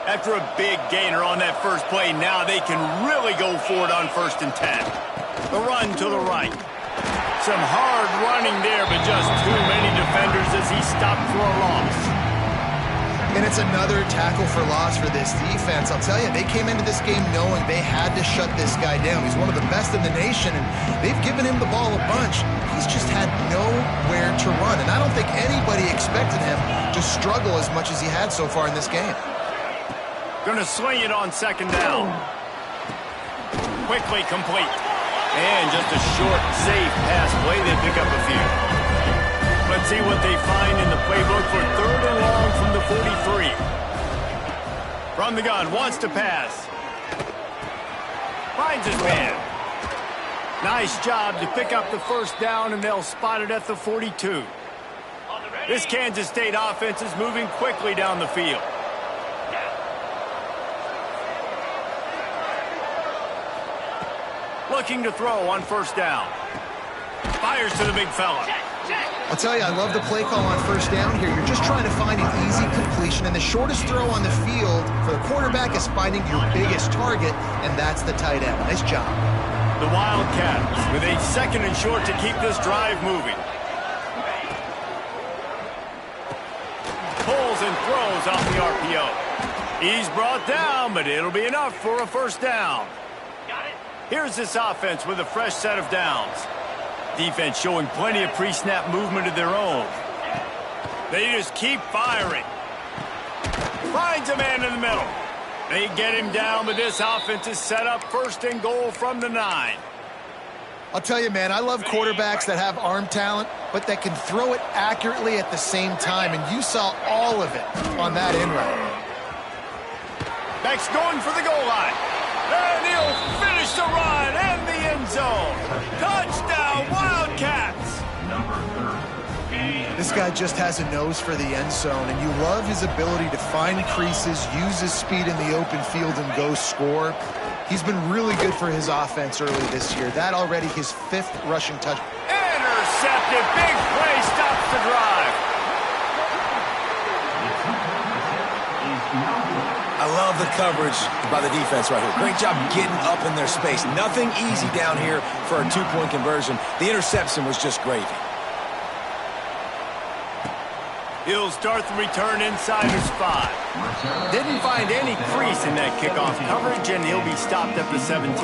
After a big gainer on that first play, now they can really go for it on 1st and 10. The run to the right. Some hard running there, but just too many defenders as he stopped for a loss. And it's another tackle for loss for this defense. I'll tell you, they came into this game knowing they had to shut this guy down. He's one of the best in the nation, and they've given him the ball a bunch. He's just had nowhere to run, and I don't think anybody expected him to struggle as much as he had so far in this game. Going to sling it on 2nd down. Quickly complete. And just a short, safe pass play. They pick up a few. But Let's see what they find in the playbook for 3rd and long from the 43. From the gun, wants to pass. Finds his man. Nice job to pick up the first down, and they'll spot it at the 42. This Kansas State offense is moving quickly down the field. Looking to throw on 1st down. Fires to the big fella. I'll tell you, I love the play call on 1st down here. You're just trying to find an easy completion, and the shortest throw on the field for the quarterback is finding your biggest target, and that's the tight end. Nice job. The Wildcats with a 2nd and short to keep this drive moving. Pulls and throws off the RPO. He's brought down, but it'll be enough for a 1st down. Here's this offense with a fresh set of downs. Defense showing plenty of pre-snap movement of their own. They just keep firing. Finds a man in the middle. They get him down, but this offense is set up 1st and goal from the 9. I'll tell you, man, I love quarterbacks that have arm talent, but that can throw it accurately at the same time, and you saw all of it on that in route. Beck's going for the goal line. And he'll finish the run and the end zone. Touchdown, Wildcats! This guy just has a nose for the end zone, and you love his ability to find creases, use his speed in the open field, and go score. He's been really good for his offense early this year. That already his 5th rushing touch. Intercepted. Big play stops the drive. I love the coverage by the defense right here. Great job getting up in their space. Nothing easy down here for a 2-point conversion. The interception was just gravy. He'll start the return inside his 5. Didn't find any crease in that kickoff coverage, and he'll be stopped at the 17.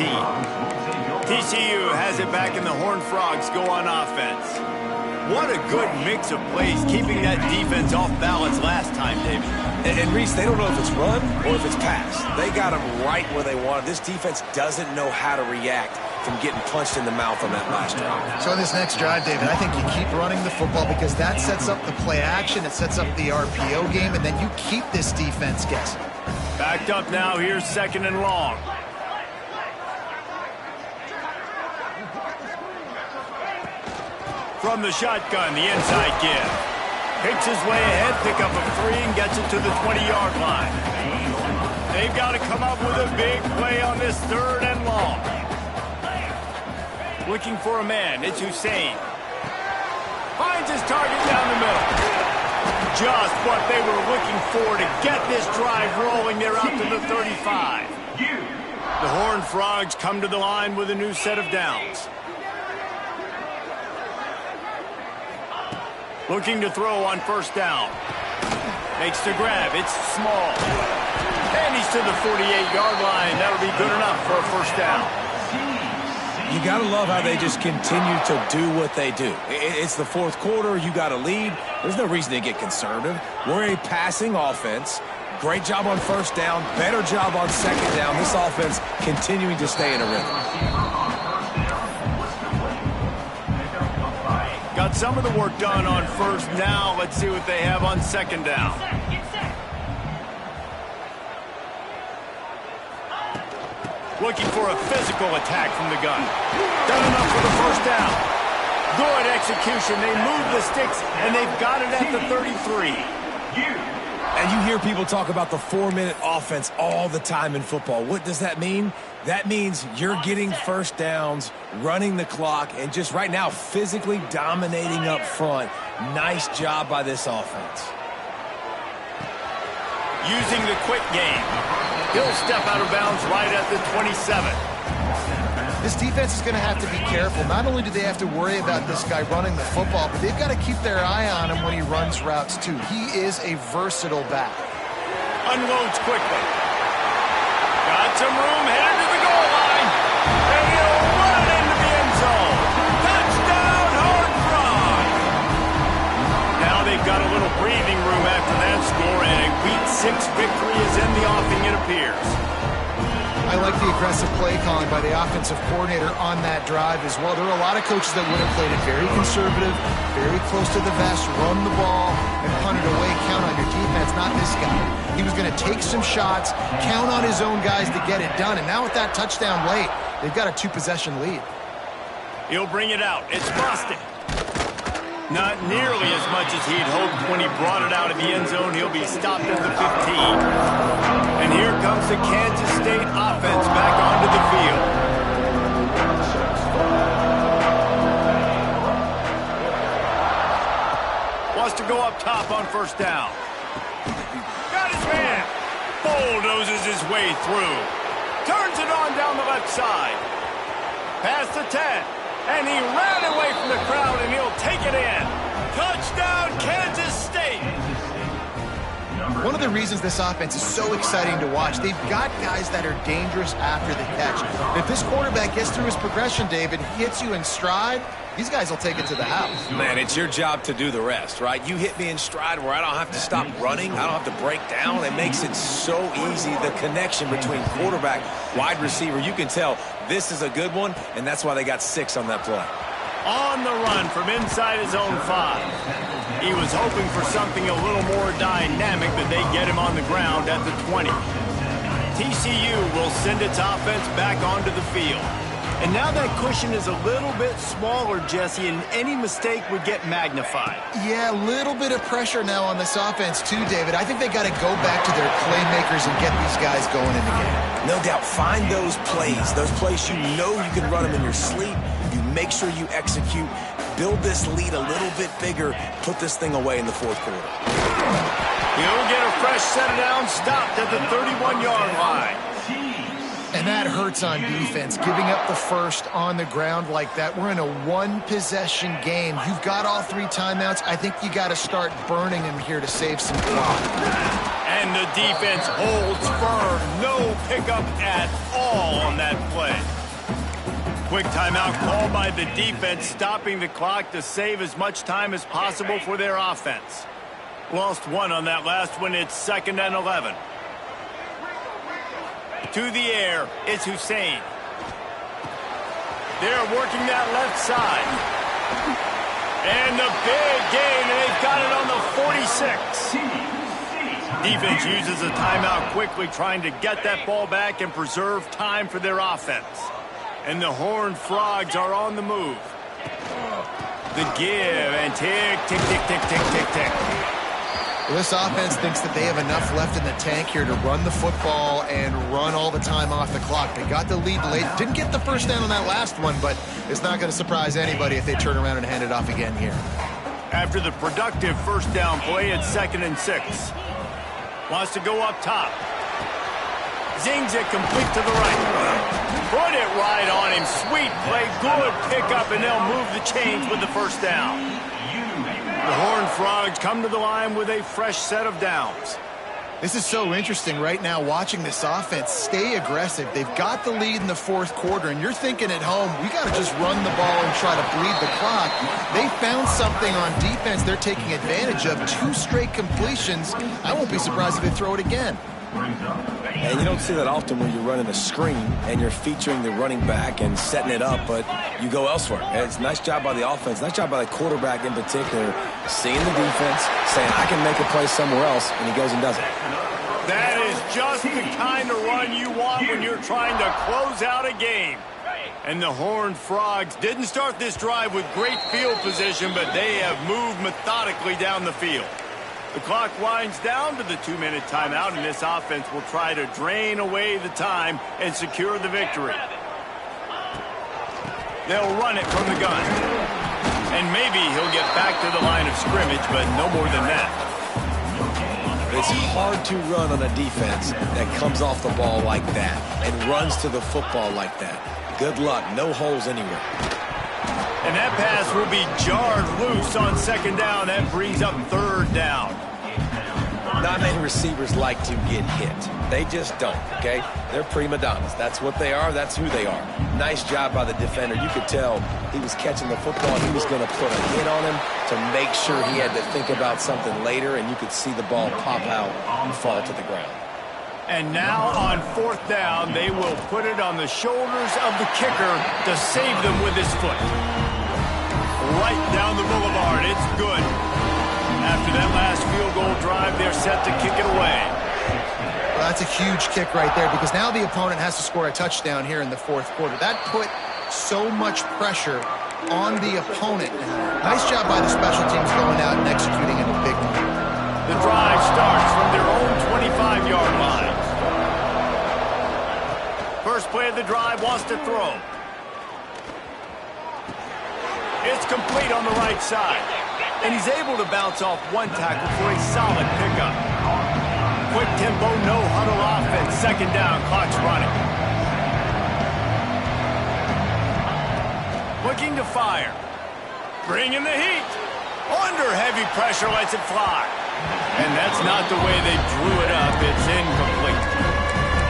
TCU has it back, and the Horned Frogs go on offense. What a good mix of plays, keeping that defense off balance last time, David. And Reese, they don't know if it's run or if it's pass. They got them right where they want it. This defense doesn't know how to react from getting punched in the mouth on that last drive. So in this next drive, David, I think you keep running the football because that sets up the play action, it sets up the RPO game, and then you keep this defense guessing. Backed up now, here's 2nd and long. From the shotgun, the inside give. Picks his way ahead, pick up a 3, and gets it to the 20-yard line. They've got to come up with a big play on this 3rd and long. Looking for a man, it's Hussein. Finds his target down the middle. Just what they were looking for to get this drive rolling. They're out to the 35. The Horned Frogs come to the line with a new set of downs. Looking to throw on 1st down. Makes the grab. It's small. And he's to the 48-yard line. That'll be good enough for a 1st down. You got to love how they just continue to do what they do. It's the 4th quarter. You got a lead. There's no reason to get conservative. We're a passing offense. Great job on 1st down. Better job on 2nd down. This offense continuing to stay in a rhythm. Got some of the work done on 1st. Now let's see what they have on 2nd down. Looking for a physical attack from the gun. Done enough for the 1st down. Good execution. They move the sticks, and they've got it at the 33. And you hear people talk about the 4-minute offense all the time in football. What does that mean? That means you're getting 1st downs, running the clock, and just right now physically dominating up front. Nice job by this offense. Using the quick game. He'll step out of bounds right at the 27. This defense is going to have to be careful. Not only do they have to worry about this guy running the football, but they've got to keep their eye on him when he runs routes, too. He is a versatile back. Unloads quickly. Got some room, headed to the goal line. And he'll run into the end zone. Touchdown, Horned Frogs. Now they've got a little breathing room after that score, and a Week 6 victory is in the offing, it appears. I like the aggressive play calling by the offensive coordinator on that drive as well. There are a lot of coaches that would have played it very conservative, very close to the vest, run the ball, and punt it away, count on your defense. Not this guy. He was going to take some shots, count on his own guys to get it done. And now with that touchdown late, they've got a 2-possession lead. He'll bring it out. It's Boston. Not nearly as much as he'd hoped when he brought it out of the end zone. He'll be stopped at the 15. And here comes the Kansas State offense back onto the field. Wants to go up top on first down. Got his man. Bulldozes his way through. Turns it on down the left side. Past the 10. And he ran away from the crowd, and he'll take it in. Touchdown, Kansas State. One of the reasons this offense is so exciting to watch, they've got guys that are dangerous after the catch. If this quarterback gets through his progression, David, hits you in stride, these guys will take it to the house. Man, it's your job to do the rest, right? You hit me in stride where I don't have to stop running. I don't have to break down. It makes it so easy, the connection between quarterback, wide receiver. You can tell this is a good one, and that's why they got 6 on that play. On the run from inside his own 5. He was hoping for something a little more dynamic, but they get him on the ground at the 20. TCU will send its offense back onto the field. And now that cushion is a little bit smaller, Jesse, and any mistake would get magnified. Yeah, a little bit of pressure now on this offense too, David. I think they got to go back to their playmakers and get these guys going in the game. No doubt. Find those plays you know you can run them in your sleep. You make sure you execute. Build this lead a little bit bigger. Put this thing away in the fourth quarter. He'll get a fresh set down, stopped at the 31-yard line. And that hurts on defense, giving up the first on the ground like that. We're in a 1-possession game. You've got all 3 timeouts. I think you got to start burning them here to save some clock. And the defense holds firm. No pickup at all on that play. Quick timeout called by the defense, stopping the clock to save as much time as possible for their offense. Lost 1 on that last one. It's 2nd and 11. To the air, it's Hussein. They're working that left side. And the big gain, and they've got it on the 46. Defense uses a timeout quickly, trying to get that ball back and preserve time for their offense. And the Horned Frogs are on the move. The give, and tick, tick, tick, tick, tick, tick, tick. Well, this offense thinks that they have enough left in the tank here to run the football and run all the time off the clock. They got the lead late. Didn't get the first down on that last one, but it's not going to surprise anybody if they turn around and hand it off again here. After the productive first down play, it's 2nd and 6. Wants to go up top. Zings it complete to the right. Put it right on him. Sweet play. Good pickup, and they'll move the chains with the first down. The Horned Frogs come to the line with a fresh set of downs. This is so interesting right now watching this offense stay aggressive. They've got the lead in the fourth quarter, and you're thinking at home, we got to just run the ball and try to bleed the clock. They found something on defense they're taking advantage of. 2 straight completions. I won't be surprised if they throw it again. And you don't see that often when you're running a screen and you're featuring the running back and setting it up, but you go elsewhere. And it's a nice job by the offense, nice job by the quarterback in particular, seeing the defense, saying, I can make a play somewhere else, and he goes and does it. That is just the kind of run you want when you're trying to close out a game. And the Horned Frogs didn't start this drive with great field position, but they have moved methodically down the field. The clock winds down to the 2-minute timeout, and this offense will try to drain away the time and secure the victory. They'll run it from the gun. And maybe he'll get back to the line of scrimmage, but no more than that. It's hard to run on a defense that comes off the ball like that and runs to the football like that. Good luck. No holes anywhere. And that pass will be jarred loose on 2nd down. That brings up 3rd down. Not many receivers like to get hit. They just don't, okay? They're prima donnas. That's what they are. That's who they are. Nice job by the defender. You could tell he was catching the football. He was going to put a hit on him to make sure he had to think about something later, and you could see the ball pop out and fall to the ground. And now on 4th down, they will put it on the shoulders of the kicker to save them with his foot. Right down the boulevard. It's good. After that last field goal drive, they're set to kick it away. Well, that's a huge kick right there because now the opponent has to score a touchdown here in the 4th quarter. That put so much pressure on the opponent. Nice job by the special teams going out and executing in a big one. The drive starts from their own 25-yard line. First play of the drive, wants to throw. It's complete on the right side. And he's able to bounce off one tackle for a solid pickup. Quick tempo, no huddle offense. 2nd down, clock's running. Looking to fire. Bringing the heat. Under heavy pressure, lets it fly. And that's not the way they drew it up. It's incomplete.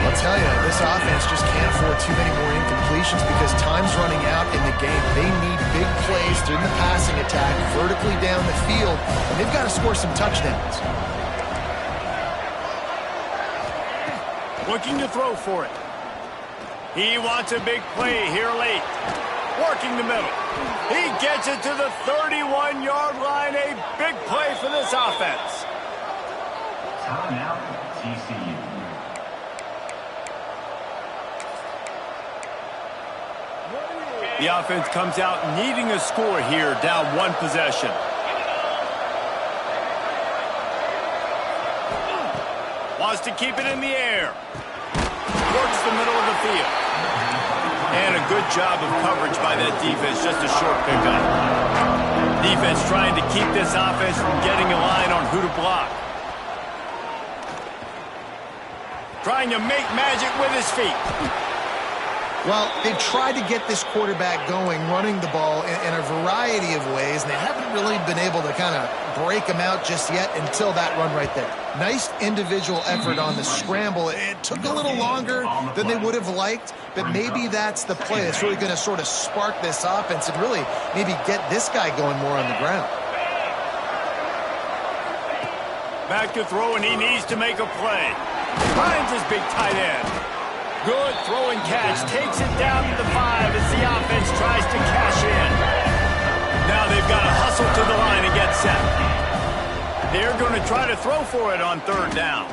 I'll tell you, this offense just can't afford too many more incompletions because time's running out in the game. They need big plays through the passing attack, vertically down the field, and they've got to score some touchdowns. Looking to throw for it. He wants a big play here late. Working the middle. He gets it to the 31-yard line. A big play for this offense. Timeout, TCU. The offense comes out needing a score here, down 1 possession. Wants to keep it in the air. Works the middle of the field. And a good job of coverage by that defense, just a short pickup. Defense trying to keep this offense from getting a line on who to block. Trying to make magic with his feet. Well, they've tried to get this quarterback going, running the ball in a variety of ways, and they haven't really been able to kind of break him out just yet until that run right there. Nice individual effort on the scramble. It took a little longer than they would have liked, but maybe that's the play. It's really going to sort of spark this offense and really maybe get this guy going more on the ground. Back to throw, and he needs to make a play. Finds his big tight end. Good throw and catch. Takes it down to the 5 as the offense tries to cash in. Now they've got to hustle to the line and get set. They're going to try to throw for it on 3rd down.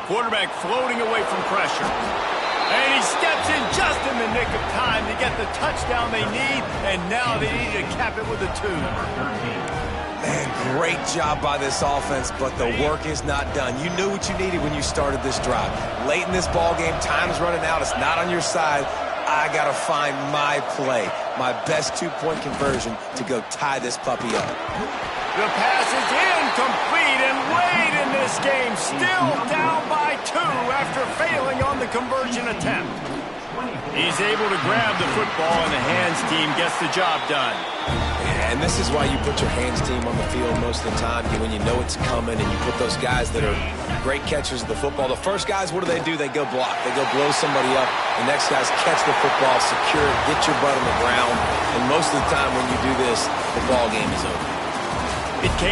Quarterback floating away from pressure. And he steps in just in the nick of time to get the touchdown they need. And now they need to cap it with a 2. Man, great job by this offense, but the work is not done. You knew what you needed when you started this drive. Late in this ball game, time's running out. It's not on your side. I got to find my play, my best 2-point conversion to go tie this puppy up. The pass is incomplete, and late in this game, still down by 2 after failing on the conversion attempt. He's able to grab the football, and the hands team gets the job done. And this is why you put your hands team on the field most of the time, when you know it's coming, and you put those guys that are great catchers of the football. The first guys, what do? They go block. They go blow somebody up. The next guys catch the football, secure it, get your butt on the ground. And most of the time when you do this, the ball game is over. It came